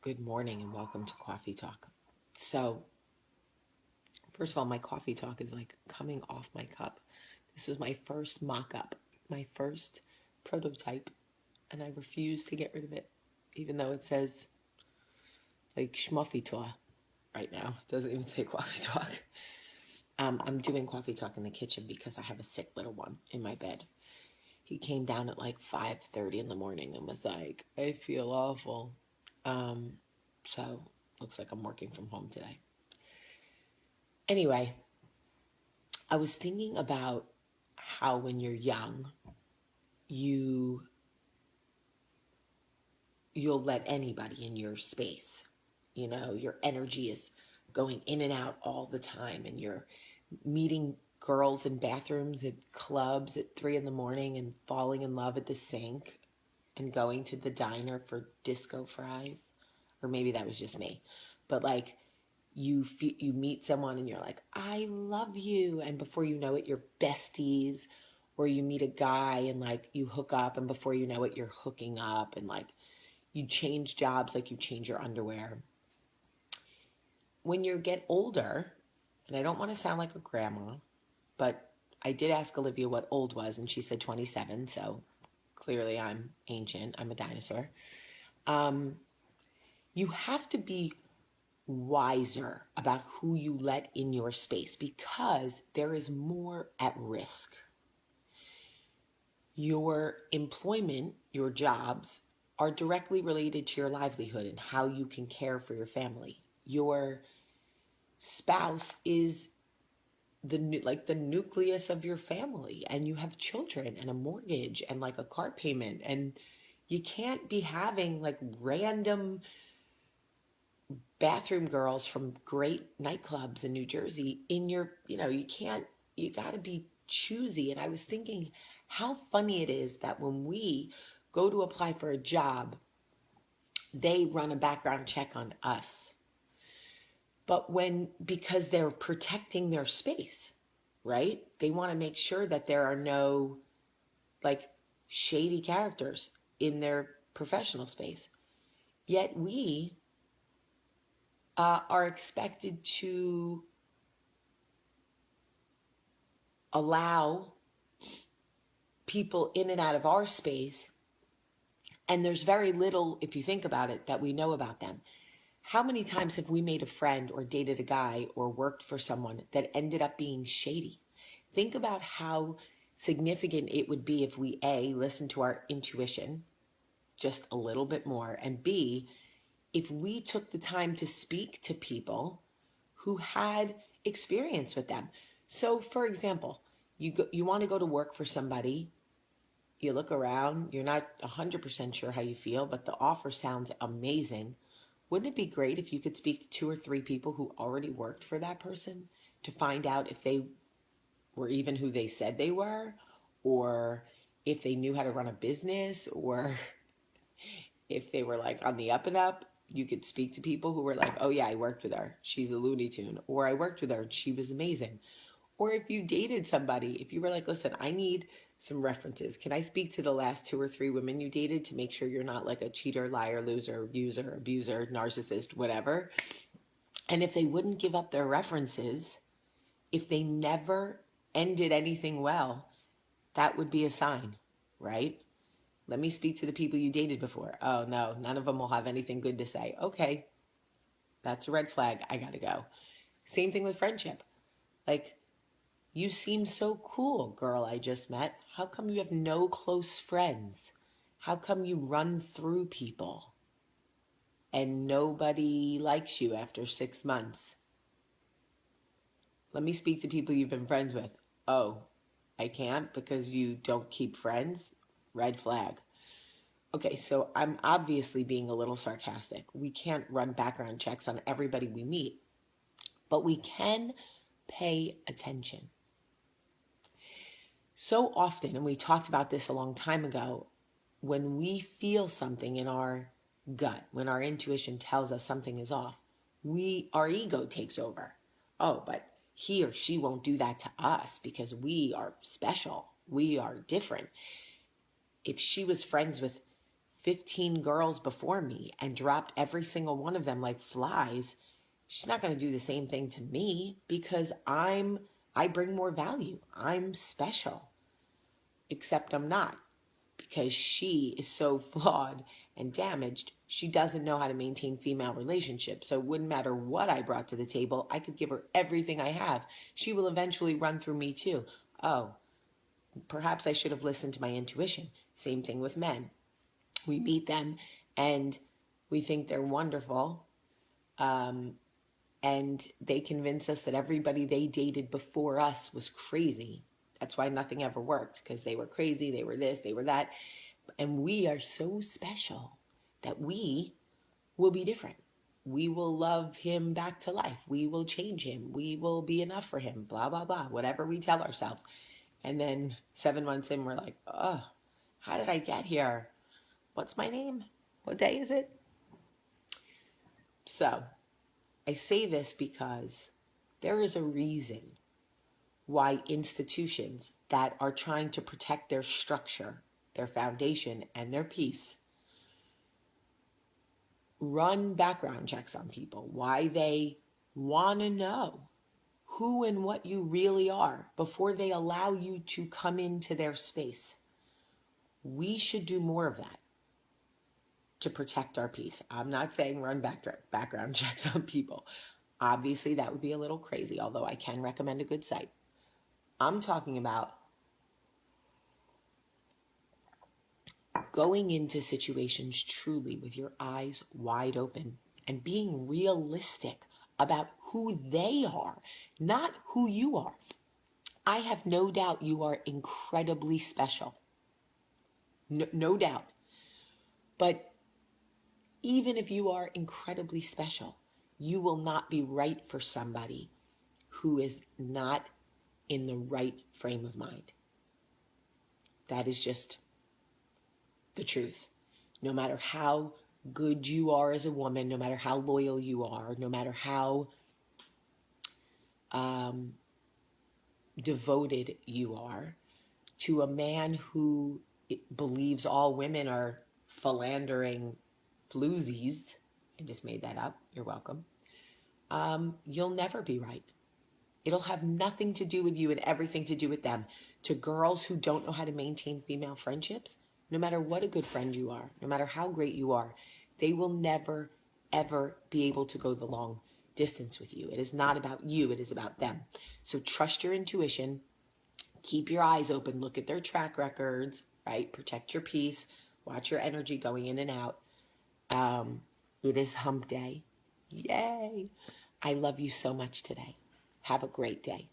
Good morning and welcome to Coffee Talk. So, first of all, my coffee talk is like coming off my cup. This was my first mock up, my first prototype, and I refuse to get rid of it, even though it says like Schmuffy Talk right now. It doesn't even say Coffee Talk. I'm doing Coffee Talk in the kitchen because I have a sick little one in my bed. He came down at like 5:30 in the morning and was like, I feel awful. Um, so, looks like I'm working from home today. Anyway, I was thinking about how when you're young, you you'll let anybody in your space. You know, your energy is going in and out all the time, and you're meeting girls in bathrooms at clubs at 3 in the morning and falling in love at the sink and going to the diner for disco fries. Or maybe that was just me. But like you meet someone and you're like, I love you, and before you know it, you're besties. Or you meet a guy and like you hook up, and before you know it, you're hooking up, and like you change jobs like you change your underwear. When you get older, and I don't want to sound like a grandma, but I did ask Olivia what old was, and she said 27, so clearly I'm ancient. I'm a dinosaur. Um, you have to be wiser about who you let in your space because there is more at risk. Your employment, your jobs, are directly related to your livelihood and how you can care for your family. Your spouse is the nucleus of your family, and you have children and a mortgage and like a car payment, and you can't be having like random bathroom girls from great nightclubs in New Jersey in your, you can't, you got to be choosy. And I was thinking how funny it is that when we go to apply for a job, they run a background check on us. But because they're protecting their space, right? They want to make sure that there are no like shady characters in their professional space. Yet we are expected to allow people in and out of our space, and there's very little, if you think about it, that we know about them. How many times have we made a friend or dated a guy or worked for someone that ended up being shady? Think about how significant it would be if we A, listened to our intuition just a little bit more, and B, if we took the time to speak to people who had experience with them. So, for example, you want to go to work for somebody, you look around, you're not 100% sure how you feel, but the offer sounds amazing. Wouldn't it be great if you could speak to two or three people who already worked for that person to find out if they were even who they said they were, or if they knew how to run a business, or if they were like on the up and up? You could speak to people who were like, oh yeah, I worked with her, she's a Looney Tune, or I worked with her and she was amazing. Or if you dated somebody, if you were like, listen, I need some references. Can I speak to the last two or three women you dated to make sure you're not like a cheater, liar, loser, user, abuser, narcissist, whatever? And if they wouldn't give up their references, if they never ended anything well, that would be a sign, right? Let me speak to the people you dated before. Oh no, none of them will have anything good to say. Okay, that's a red flag. I gotta go. Same thing with friendship. Like, you seem so cool, girl I just met. How come you have no close friends? How come you run through people and nobody likes you after 6 months? Let me speak to people you've been friends with. Oh, I can't because you don't keep friends? Red flag. Okay, so I'm obviously being a little sarcastic. We can't run background checks on everybody we meet, but we can pay attention. So often, and we talked about this a long time ago, when we feel something in our gut, when our intuition tells us something is off, our ego takes over. Oh, but he or she won't do that to us because we are special. We are different. If she was friends with 15 girls before me and dropped every single one of them like flies, she's not going to do the same thing to me because I bring more value. I'm special, except I'm not, because she is so flawed and damaged. She doesn't know how to maintain female relationships. So it wouldn't matter what I brought to the table. I could give her everything I have. She will eventually run through me too. Oh, perhaps I should have listened to my intuition. Same thing with men. We meet them and we think they're wonderful. And they convince us that everybody they dated before us was crazy. That's why nothing ever worked, because they were crazy, they were this, they were that. And we are so special that we will be different. We will love him back to life. We will change him. We will be enough for him, blah, blah, blah, whatever we tell ourselves. And then 7 months in, we're like, oh, how did I get here? What's my name? What day is it? So I say this because there is a reason why institutions that are trying to protect their structure, their foundation, and their peace run background checks on people, why they want to know who and what you really are before they allow you to come into their space. We should do more of that to protect our peace. I'm not saying run background checks on people. Obviously, that would be a little crazy, although I can recommend a good site. I'm talking about going into situations truly with your eyes wide open and being realistic about who they are, not who you are. I have no doubt you are incredibly special. No doubt. But even if you are incredibly special, you will not be right for somebody who is not in the right frame of mind. That is just the truth. No matter how good you are as a woman, no matter how loyal you are, no matter how devoted you are to a man who believes all women are philandering floozies, I just made that up, you're welcome, you'll never be right. It'll have nothing to do with you and everything to do with them. To girls who don't know how to maintain female friendships, no matter what a good friend you are, no matter how great you are, they will never, ever be able to go the long distance with you. It is not about you, it is about them. So trust your intuition, keep your eyes open, look at their track records, right? Protect your peace, watch your energy going in and out. It is hump day. Yay. I love you so much today. Have a great day.